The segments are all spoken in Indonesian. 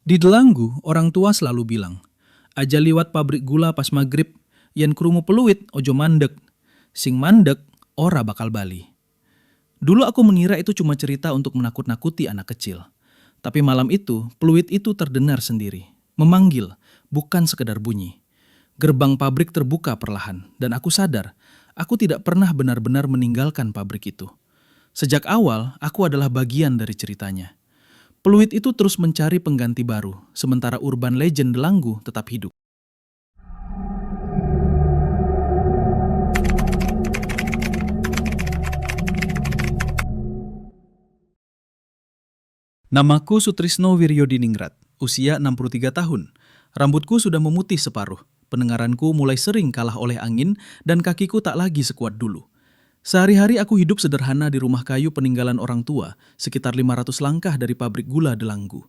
Di Delanggu, orang tua selalu bilang, aja liwat pabrik gula pas maghrib, yen krumu peluit ojo mandek. Sing mandek, ora bakal bali. Dulu aku mengira itu cuma cerita untuk menakut-nakuti anak kecil. Tapi malam itu, peluit itu terdengar sendiri. Memanggil, bukan sekedar bunyi. Gerbang pabrik terbuka perlahan, dan aku sadar, aku tidak pernah benar-benar meninggalkan pabrik itu. Sejak awal, aku adalah bagian dari ceritanya. Peluit itu terus mencari pengganti baru, sementara urban legend Delanggu tetap hidup. Namaku Sutrisno Wiryodiningrat, usia 63 tahun. Rambutku sudah memutih separuh, pendengaranku mulai sering kalah oleh angin, dan kakiku tak lagi sekuat dulu. Sehari-hari aku hidup sederhana di rumah kayu peninggalan orang tua, sekitar 500 langkah dari pabrik gula Delanggu.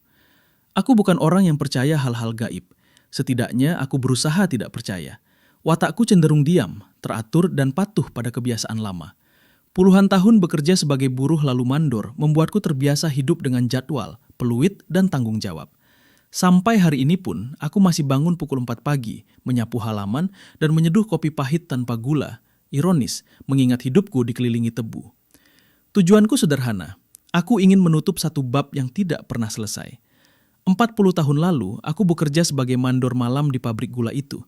Aku bukan orang yang percaya hal-hal gaib. Setidaknya aku berusaha tidak percaya. Watakku cenderung diam, teratur, dan patuh pada kebiasaan lama. Puluhan tahun bekerja sebagai buruh lalu mandor membuatku terbiasa hidup dengan jadwal, peluit, dan tanggung jawab. Sampai hari ini pun, aku masih bangun pukul 4 pagi, menyapu halaman, dan menyeduh kopi pahit tanpa gula. Ironis, mengingat hidupku dikelilingi tebu. Tujuanku sederhana, aku ingin menutup satu bab yang tidak pernah selesai. 40 tahun lalu, aku bekerja sebagai mandor malam di pabrik gula itu.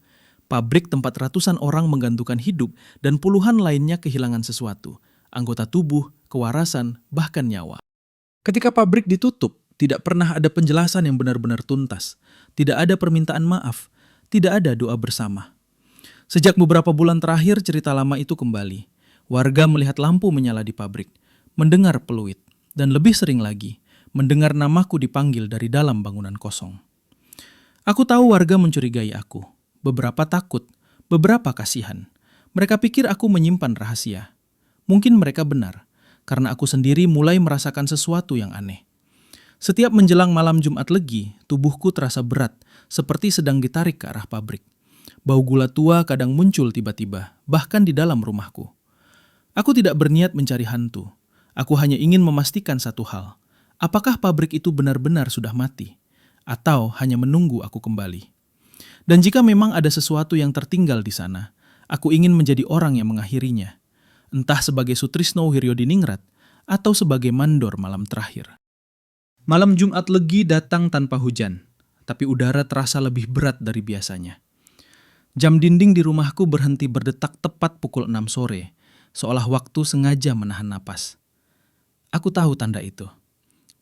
Pabrik tempat ratusan orang menggantungkan hidup dan puluhan lainnya kehilangan sesuatu. Anggota tubuh, kewarasan, bahkan nyawa. Ketika pabrik ditutup, tidak pernah ada penjelasan yang benar-benar tuntas. Tidak ada permintaan maaf, tidak ada doa bersama. Sejak beberapa bulan terakhir cerita lama itu kembali. Warga melihat lampu menyala di pabrik, mendengar peluit, dan lebih sering lagi, mendengar namaku dipanggil dari dalam bangunan kosong. Aku tahu warga mencurigai aku. Beberapa takut, beberapa kasihan. Mereka pikir aku menyimpan rahasia. Mungkin mereka benar, karena aku sendiri mulai merasakan sesuatu yang aneh. Setiap menjelang malam Jumat Legi, tubuhku terasa berat, seperti sedang ditarik ke arah pabrik. Bau gula tua kadang muncul tiba-tiba, bahkan di dalam rumahku. Aku tidak berniat mencari hantu. Aku hanya ingin memastikan satu hal. Apakah pabrik itu benar-benar sudah mati? Atau hanya menunggu aku kembali? Dan jika memang ada sesuatu yang tertinggal di sana, aku ingin menjadi orang yang mengakhirinya. Entah sebagai Sutrisno Wiryodiningrat atau sebagai mandor malam terakhir. Malam Jumat Legi datang tanpa hujan, tapi udara terasa lebih berat dari biasanya. Jam dinding di rumahku berhenti berdetak tepat pukul 6 sore, seolah waktu sengaja menahan napas. Aku tahu tanda itu.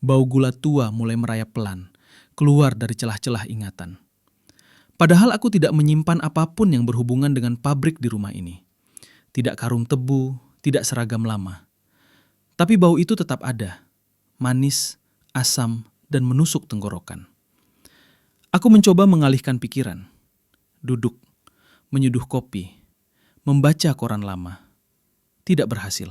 Bau gula tua mulai merayap pelan, keluar dari celah-celah ingatan. Padahal aku tidak menyimpan apapun yang berhubungan dengan pabrik di rumah ini. Tidak karung tebu, tidak seragam lama. Tapi bau itu tetap ada, manis, asam, dan menusuk tenggorokan. Aku mencoba mengalihkan pikiran. Duduk, menyeduh kopi, membaca koran lama. Tidak berhasil.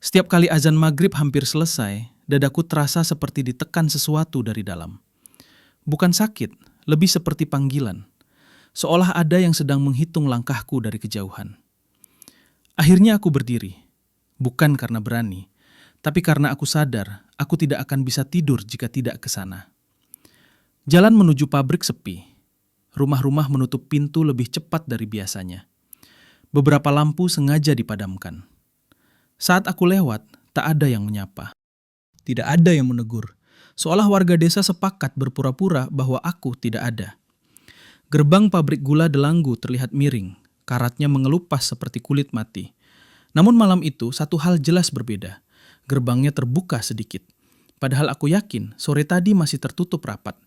Setiap kali azan maghrib hampir selesai, dadaku terasa seperti ditekan sesuatu dari dalam. Bukan sakit, lebih seperti panggilan. Seolah ada yang sedang menghitung langkahku dari kejauhan. Akhirnya aku berdiri, bukan karena berani, tapi karena aku sadar aku tidak akan bisa tidur jika tidak ke sana. Jalan menuju pabrik sepi. Rumah-rumah menutup pintu lebih cepat dari biasanya. Beberapa lampu sengaja dipadamkan. Saat aku lewat, tak ada yang menyapa. Tidak ada yang menegur, seolah warga desa sepakat berpura-pura bahwa aku tidak ada. Gerbang pabrik gula Delanggu terlihat miring. Karatnya mengelupas seperti kulit mati. Namun malam itu satu hal jelas berbeda. Gerbangnya terbuka sedikit. Padahal aku yakin sore tadi masih tertutup rapat.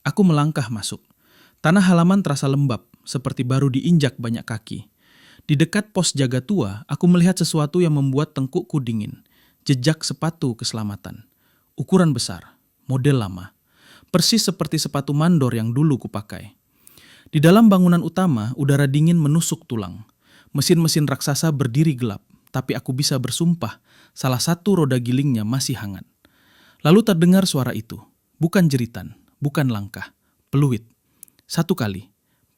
Aku melangkah masuk. Tanah halaman terasa lembab, seperti baru diinjak banyak kaki. Di dekat pos jaga tua, aku melihat sesuatu yang membuat tengkukku dingin. Jejak sepatu keselamatan. Ukuran besar, model lama. Persis seperti sepatu mandor yang dulu kupakai. Di dalam bangunan utama, udara dingin menusuk tulang. Mesin-mesin raksasa berdiri gelap, tapi aku bisa bersumpah salah satu roda gilingnya masih hangat. Lalu terdengar suara itu, bukan jeritan, bukan langkah, peluit. Satu kali,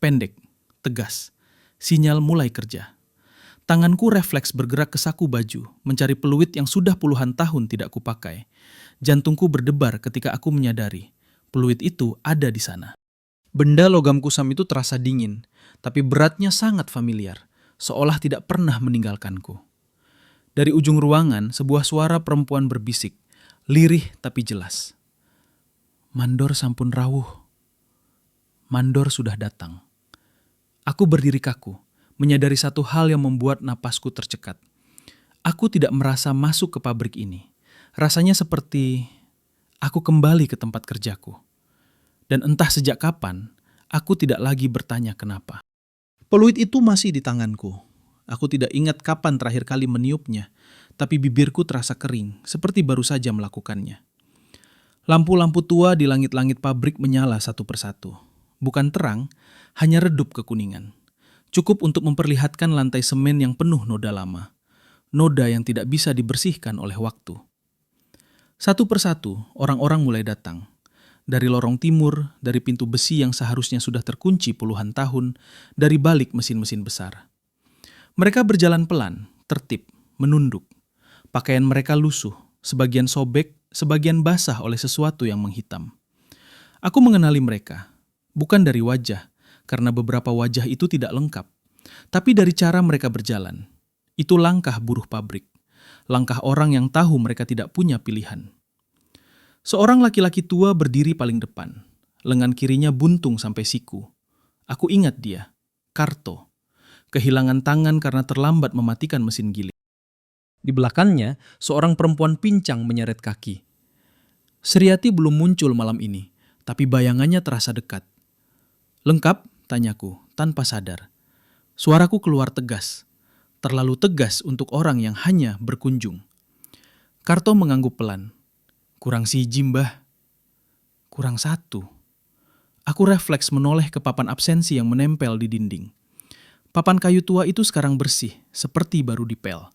pendek, tegas, sinyal mulai kerja. Tanganku refleks bergerak ke saku baju, mencari peluit yang sudah puluhan tahun tidak kupakai. Jantungku berdebar ketika aku menyadari, Peluit itu ada di sana. Benda logam kusam itu terasa dingin, tapi beratnya sangat familiar, seolah tidak pernah meninggalkanku. Dari ujung ruangan, sebuah suara perempuan berbisik, lirih tapi jelas. Mandor sampun rawuh. Mandor sudah datang. Aku berdiri kaku, menyadari satu hal yang membuat napasku tercekat. Aku tidak merasa masuk ke pabrik ini. Rasanya seperti aku kembali ke tempat kerjaku. Dan entah sejak kapan, aku tidak lagi bertanya kenapa. Peluit itu masih di tanganku. Aku tidak ingat kapan terakhir kali meniupnya, tapi bibirku terasa kering, seperti baru saja melakukannya. Lampu-lampu tua di langit-langit pabrik menyala satu persatu. Bukan terang, hanya redup kekuningan. Cukup untuk memperlihatkan lantai semen yang penuh noda lama. Noda yang tidak bisa dibersihkan oleh waktu. Satu persatu, orang-orang mulai datang. Dari lorong timur, dari pintu besi yang seharusnya sudah terkunci puluhan tahun, dari balik mesin-mesin besar. Mereka berjalan pelan, tertib, menunduk. Pakaian mereka lusuh, sebagian sobek, sebagian basah oleh sesuatu yang menghitam. Aku mengenali mereka, bukan dari wajah, karena beberapa wajah itu tidak lengkap, tapi dari cara mereka berjalan. Itu langkah buruh pabrik, langkah orang yang tahu mereka tidak punya pilihan. Seorang laki-laki tua berdiri paling depan. Lengan kirinya buntung sampai siku. Aku ingat dia, Karto. Kehilangan tangan karena terlambat mematikan mesin giling. Di belakangnya, seorang perempuan pincang menyeret kaki. Sriati belum muncul malam ini, tapi bayangannya terasa dekat. Lengkap? Tanyaku, tanpa sadar. Suaraku keluar tegas. Terlalu tegas untuk orang yang hanya berkunjung. Karto mengangguk pelan. Kurang siji, Mbah. Kurang satu. Aku refleks menoleh ke papan absensi yang menempel di dinding. Papan kayu tua itu sekarang bersih, seperti baru dipel.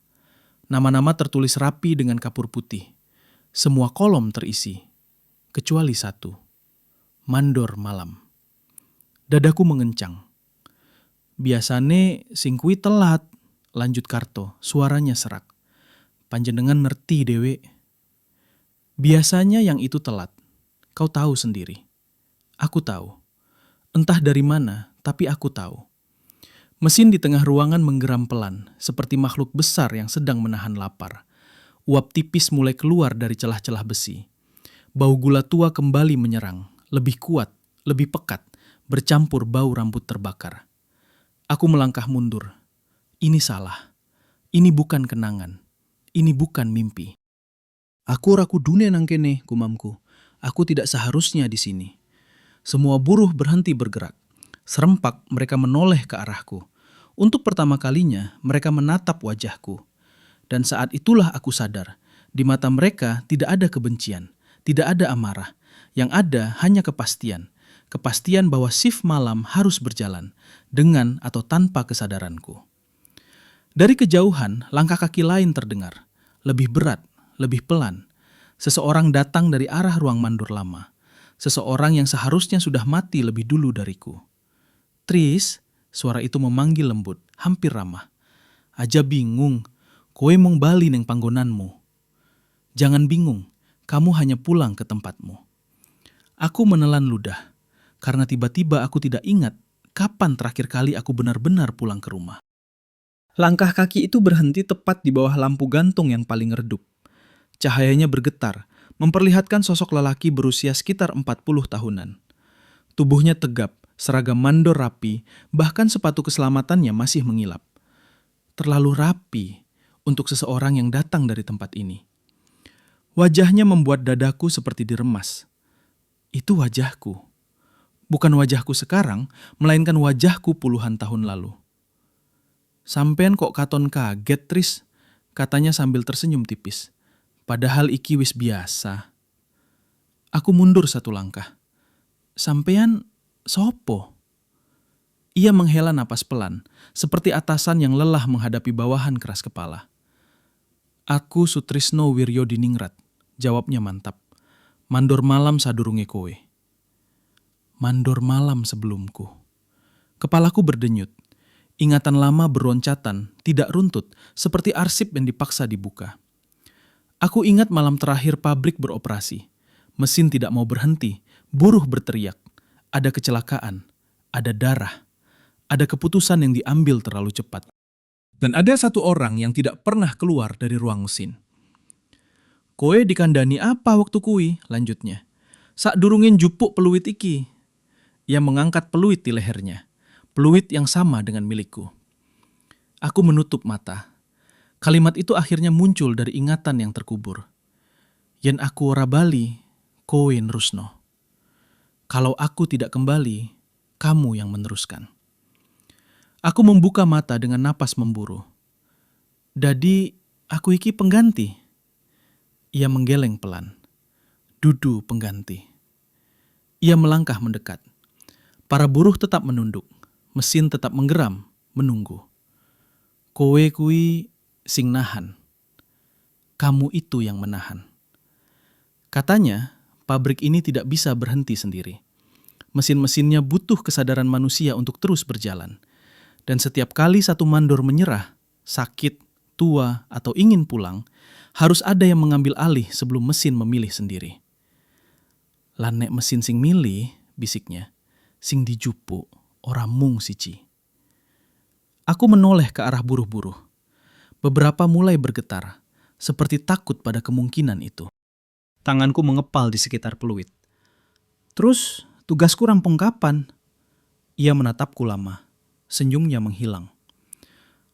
Nama-nama tertulis rapi dengan kapur putih. Semua kolom terisi, kecuali satu. Mandor malam. Dadaku mengencang. Biasane sing kuwi telat, lanjut Karto, suaranya serak. Panjenengan ngerti, Dewe. Biasanya yang itu telat. Kau tahu sendiri. Aku tahu. Entah dari mana, tapi aku tahu. Mesin di tengah ruangan menggeram pelan, seperti makhluk besar yang sedang menahan lapar. Uap tipis mulai keluar dari celah-celah besi. Bau gula tua kembali menyerang, lebih kuat, lebih pekat, bercampur bau rambut terbakar. Aku melangkah mundur. Ini salah. Ini bukan kenangan. Ini bukan mimpi. Aku raku dunia nang kene, gumamku. Aku tidak seharusnya di sini. Semua buruh berhenti bergerak. Serempak mereka menoleh ke arahku. Untuk pertama kalinya mereka menatap wajahku. Dan saat itulah aku sadar, di mata mereka tidak ada kebencian, tidak ada amarah. Yang ada hanya kepastian. Kepastian bahwa shift malam harus berjalan, dengan atau tanpa kesadaranku. Dari kejauhan, langkah kaki lain terdengar. Lebih berat, lebih pelan. Seseorang datang dari arah ruang mandor lama. Seseorang yang seharusnya sudah mati lebih dulu dariku. Tris, suara itu memanggil lembut, hampir ramah. Aja bingung, kowe mong bali neng panggonanmu. Jangan bingung, kamu hanya pulang ke tempatmu. Aku menelan ludah, karena tiba-tiba aku tidak ingat kapan terakhir kali aku benar-benar pulang ke rumah. Langkah kaki itu berhenti tepat di bawah lampu gantung yang paling redup. Cahayanya bergetar, memperlihatkan sosok lelaki berusia sekitar 40 tahunan. Tubuhnya tegap, seragam mandor rapi, bahkan sepatu keselamatannya masih mengilap. Terlalu rapi untuk seseorang yang datang dari tempat ini. Wajahnya membuat dadaku seperti diremas. Itu wajahku. Bukan wajahku sekarang, melainkan wajahku puluhan tahun lalu. Sampean kok katon kaget, Tris, katanya sambil tersenyum tipis. Padahal iki wis biasa. Aku mundur satu langkah. Sampean sopo? Ia menghela napas pelan, seperti atasan yang lelah menghadapi bawahan keras kepala. Aku Sutrisno Wiryodiningrat, jawabnya mantap. Mandor malam sadurunge kowe. Mandor malam sebelumku. Kepalaku berdenyut. Ingatan lama beroncatan, tidak runtut, seperti arsip yang dipaksa dibuka. Aku ingat malam terakhir pabrik beroperasi. Mesin tidak mau berhenti, Buruh berteriak, ada kecelakaan, ada darah, ada keputusan yang diambil terlalu cepat. Dan ada satu orang yang tidak pernah keluar dari ruang mesin. "Koe dikandani apa waktu kui?" lanjutnya. "Sak durungin jupuk peluit iki." Ia mengangkat peluit di lehernya, peluit yang sama dengan milikku. Aku menutup mata. Kalimat itu akhirnya muncul dari ingatan yang terkubur. Yen aku ora bali, kowe nerusno. Kalau aku tidak kembali, kamu yang meneruskan. Aku membuka mata dengan napas memburu. "Dadi, aku iki pengganti." Ia menggeleng pelan. "Dudu pengganti." Ia melangkah mendekat. Para buruh tetap menunduk. Mesin tetap menggeram, menunggu. "Kowe kui sing nahan. Kamu itu yang menahan." Katanya, pabrik ini tidak bisa berhenti sendiri. Mesin-mesinnya butuh kesadaran manusia untuk terus berjalan. Dan setiap kali satu mandor menyerah, sakit, tua, atau ingin pulang, harus ada yang mengambil alih sebelum mesin memilih sendiri. "Lanek mesin sing milih," bisiknya, "sing dijupuk, ora mung siji." Aku menoleh ke arah buruh-buruh. Beberapa mulai bergetar, seperti takut pada kemungkinan itu. Tanganku mengepal di sekitar peluit. "Terus, tugasku rampung kapan?" Ia menatapku lama. Senyumnya menghilang.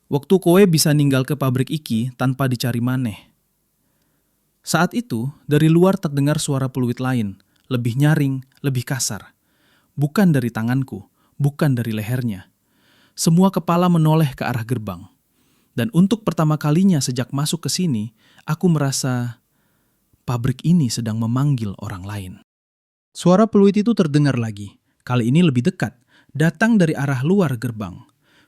"Waktu kowe bisa ninggal ke pabrik iki tanpa dicari maneh." Saat itu, dari luar terdengar suara peluit lain, lebih nyaring, lebih kasar. Bukan dari tanganku, bukan dari lehernya. Semua kepala menoleh ke arah gerbang. Dan untuk pertama kalinya sejak masuk ke sini, aku merasa pabrik ini sedang memanggil orang lain. Suara peluit itu terdengar lagi, kali ini lebih dekat, datang dari arah luar gerbang.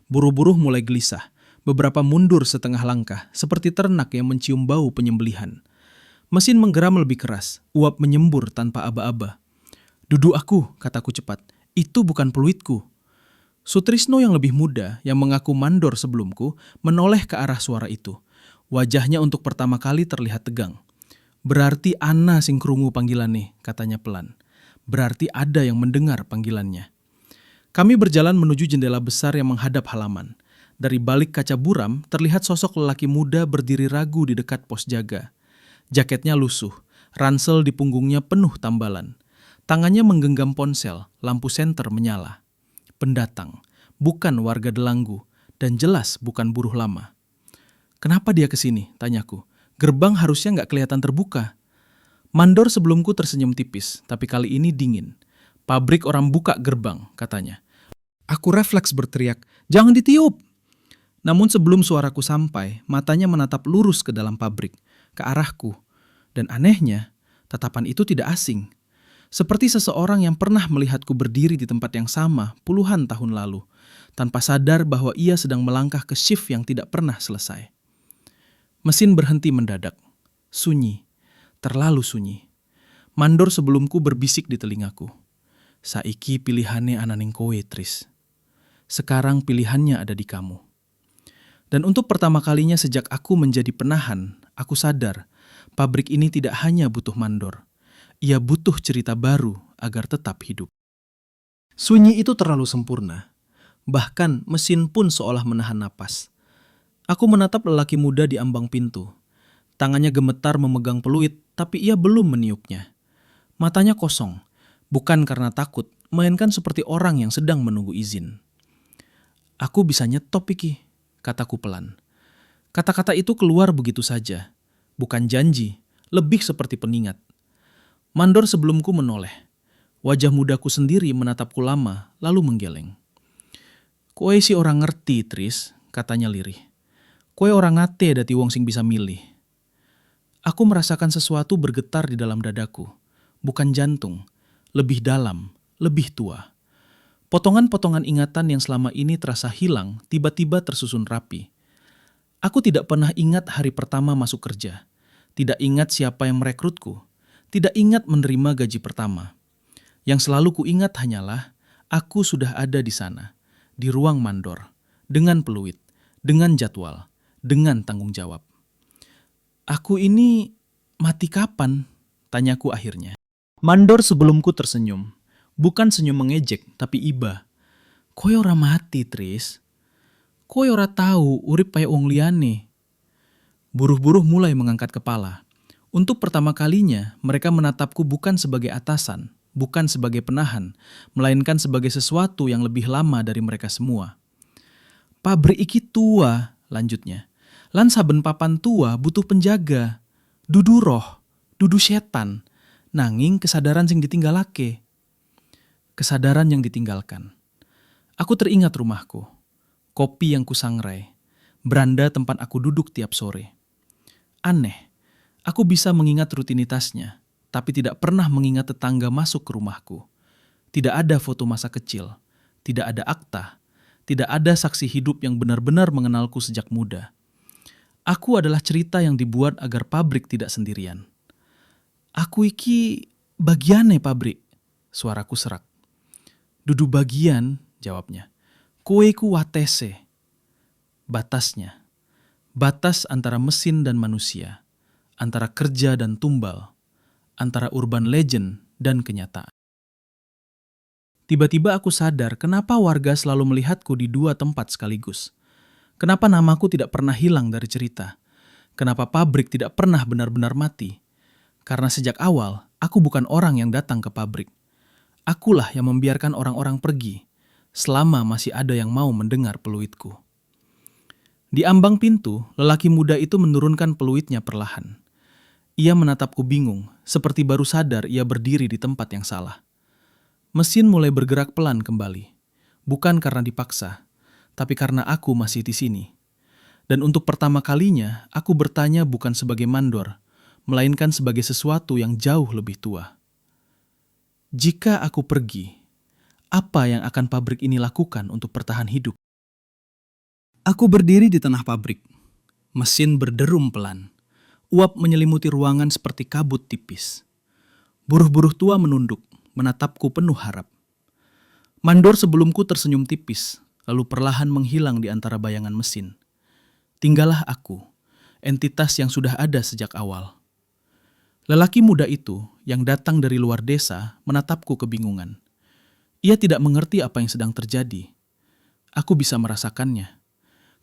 Buruh-buruh mulai gelisah, beberapa mundur setengah langkah, seperti ternak yang mencium bau penyembelihan. Mesin menggeram lebih keras, uap menyembur tanpa aba-aba. "Duduk aku," kataku cepat. "Itu bukan peluitku." Sutrisno yang lebih muda, yang mengaku mandor sebelumku, menoleh ke arah suara itu. Wajahnya untuk pertama kali terlihat tegang. "Berarti ana sing krungu panggilannya," katanya pelan. "Berarti ada yang mendengar panggilannya." Kami berjalan menuju jendela besar yang menghadap halaman. Dari balik kaca buram, terlihat sosok lelaki muda berdiri ragu di dekat pos jaga. Jaketnya lusuh, ransel di punggungnya penuh tambalan. Tangannya menggenggam ponsel, lampu senter menyala. Pendatang, bukan warga Delanggu, dan jelas bukan buruh lama. "Kenapa dia kesini?" tanyaku. "Gerbang harusnya nggak kelihatan terbuka." Mandor sebelumku tersenyum tipis, tapi kali ini dingin. "Pabrik orang buka gerbang," katanya. Aku refleks berteriak, "Jangan ditiup!" Namun sebelum suaraku sampai, matanya menatap lurus ke dalam pabrik, ke arahku. Dan anehnya, tatapan itu tidak asing. Seperti seseorang yang pernah melihatku berdiri di tempat yang sama puluhan tahun lalu, tanpa sadar bahwa ia sedang melangkah ke shift yang tidak pernah selesai. Mesin berhenti mendadak. Sunyi, terlalu sunyi. Mandor sebelumku berbisik di telingaku. "Saiki pilihannya ananing kowe, Tris. Sekarang pilihannya ada di kamu." Dan untuk pertama kalinya sejak aku menjadi penahan, aku sadar pabrik ini tidak hanya butuh mandor. Ia butuh cerita baru agar tetap hidup. Sunyi itu terlalu sempurna. Bahkan mesin pun seolah menahan napas. Aku menatap lelaki muda di ambang pintu. Tangannya gemetar memegang peluit, tapi ia belum meniupnya. Matanya kosong, bukan karena takut, melainkan seperti orang yang sedang menunggu izin. "Aku bisa nyetop iki," kataku pelan. Kata-kata itu keluar begitu saja. Bukan janji, lebih seperti pengingat. Mandor sebelumku menoleh. Wajah mudaku sendiri menatapku lama, lalu menggeleng. "Koe si orang ngerti, Tris," katanya lirih. "Koe orang ngate dati wong sing bisa milih." Aku merasakan sesuatu bergetar di dalam dadaku. Bukan jantung, lebih dalam, lebih tua. Potongan-potongan ingatan yang selama ini terasa hilang tiba-tiba tersusun rapi. Aku tidak pernah ingat hari pertama masuk kerja. Tidak ingat siapa yang merekrutku. Tidak ingat menerima gaji pertama. Yang selalu kuingat hanyalah aku sudah ada di sana, di ruang mandor, dengan peluit, dengan jadwal, dengan tanggung jawab. "Aku ini mati kapan?" tanyaku akhirnya. Mandor sebelumku tersenyum. Bukan senyum mengejek, tapi iba. Koe ora mati, Tris. Koe ora tahu urip kaya wong liyane. Buruh-buruh mulai mengangkat kepala. Untuk pertama kalinya, mereka menatapku bukan sebagai atasan, bukan sebagai penahan, melainkan sebagai sesuatu yang lebih lama dari mereka semua. Pabrik iki tua, lanjutnya. Lan saben papan tua butuh penjaga. Dudu roh, dudu setan. Nanging kesadaran sing ditinggalake. Kesadaran yang ditinggalkan. Aku teringat rumahku. Kopi yang kusangrai. Beranda tempat aku duduk tiap sore. Aneh, aku bisa mengingat rutinitasnya, tapi tidak pernah mengingat tetangga masuk ke rumahku. Tidak ada foto masa kecil, tidak ada akta, tidak ada saksi hidup yang benar-benar mengenalku sejak muda. Aku adalah cerita yang dibuat agar pabrik tidak sendirian. Aku iki bagiane pabrik, suaraku serak. Dudu bagian, jawabnya. Kowe ku watese. Batasnya. Batas antara mesin dan manusia. Antara kerja dan tumbal. Antara urban legend dan kenyataan. Tiba-tiba aku sadar kenapa warga selalu melihatku di dua tempat sekaligus. Kenapa namaku tidak pernah hilang dari cerita. Kenapa pabrik tidak pernah benar-benar mati. Karena sejak awal, aku bukan orang yang datang ke pabrik. Akulah yang membiarkan orang-orang pergi, selama masih ada yang mau mendengar peluitku. Di ambang pintu, lelaki muda itu menurunkan peluitnya perlahan. Ia menatapku bingung, seperti baru sadar ia berdiri di tempat yang salah. Mesin mulai bergerak pelan kembali. Bukan karena dipaksa, tapi karena aku masih di sini. Dan untuk pertama kalinya, aku bertanya bukan sebagai mandor, melainkan sebagai sesuatu yang jauh lebih tua. Jika aku pergi, apa yang akan pabrik ini lakukan untuk bertahan hidup? Aku berdiri di tengah pabrik. Mesin berderum pelan. Uap menyelimuti ruangan seperti kabut tipis. Buruh-buruh tua menunduk, menatapku penuh harap. Mandor sebelumku tersenyum tipis, lalu perlahan menghilang di antara bayangan mesin. Tinggallah aku, entitas yang sudah ada sejak awal. Lelaki muda itu yang datang dari luar desa menatapku kebingungan. Ia tidak mengerti apa yang sedang terjadi. Aku bisa merasakannya.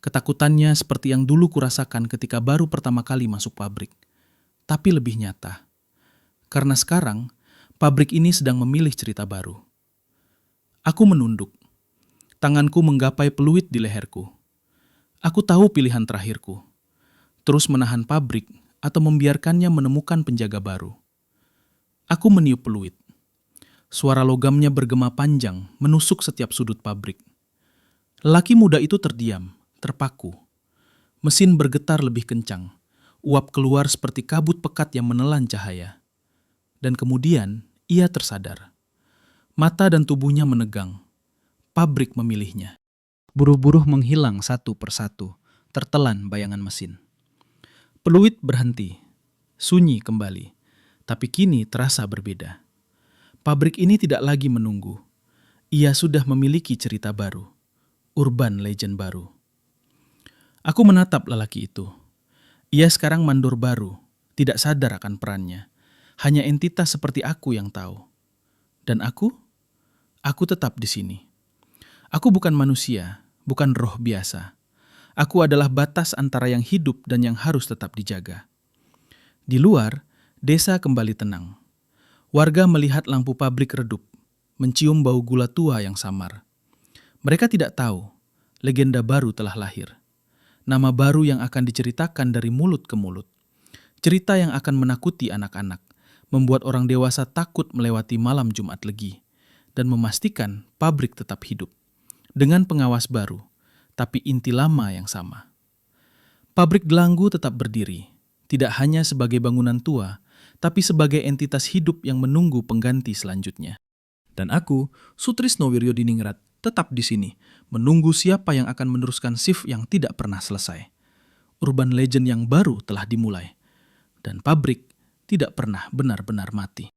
Ketakutannya seperti yang dulu kurasakan ketika baru pertama kali masuk pabrik. Tapi lebih nyata. Karena sekarang, pabrik ini sedang memilih cerita baru. Aku menunduk. Tanganku menggapai peluit di leherku. Aku tahu pilihan terakhirku. Terus menahan pabrik atau membiarkannya menemukan penjaga baru. Aku meniup peluit. Suara logamnya bergema panjang, menusuk setiap sudut pabrik. Lelaki muda itu terdiam, terpaku. Mesin bergetar lebih kencang. Uap keluar seperti kabut pekat yang menelan cahaya. Dan kemudian ia tersadar. Mata dan tubuhnya menegang. Pabrik memilihnya. Buruh-buruh menghilang satu persatu, tertelan bayangan mesin. Peluit berhenti, sunyi kembali, tapi kini terasa berbeda. Pabrik ini tidak lagi menunggu. Ia sudah memiliki cerita baru, urban legend baru. Aku menatap lelaki itu. Ia sekarang mandor baru, tidak sadar akan perannya. Hanya entitas seperti aku yang tahu. Dan aku tetap di sini. Aku bukan manusia, bukan roh biasa. Aku adalah batas antara yang hidup dan yang harus tetap dijaga. Di luar, desa kembali tenang. Warga melihat lampu pabrik redup, mencium bau gula tua yang samar. Mereka tidak tahu, legenda baru telah lahir. Nama baru yang akan diceritakan dari mulut ke mulut. Cerita yang akan menakuti anak-anak, membuat orang dewasa takut melewati malam Jumat Legi, dan memastikan pabrik tetap hidup. Dengan pengawas baru, tapi inti lama yang sama. Pabrik Gelanggu tetap berdiri, tidak hanya sebagai bangunan tua, tapi sebagai entitas hidup yang menunggu pengganti selanjutnya. Dan aku, Sutrisno Wiryodiningrat, tetap di sini, menunggu siapa yang akan meneruskan shift yang tidak pernah selesai. Urban legend yang baru telah dimulai, dan pabrik tidak pernah benar-benar mati.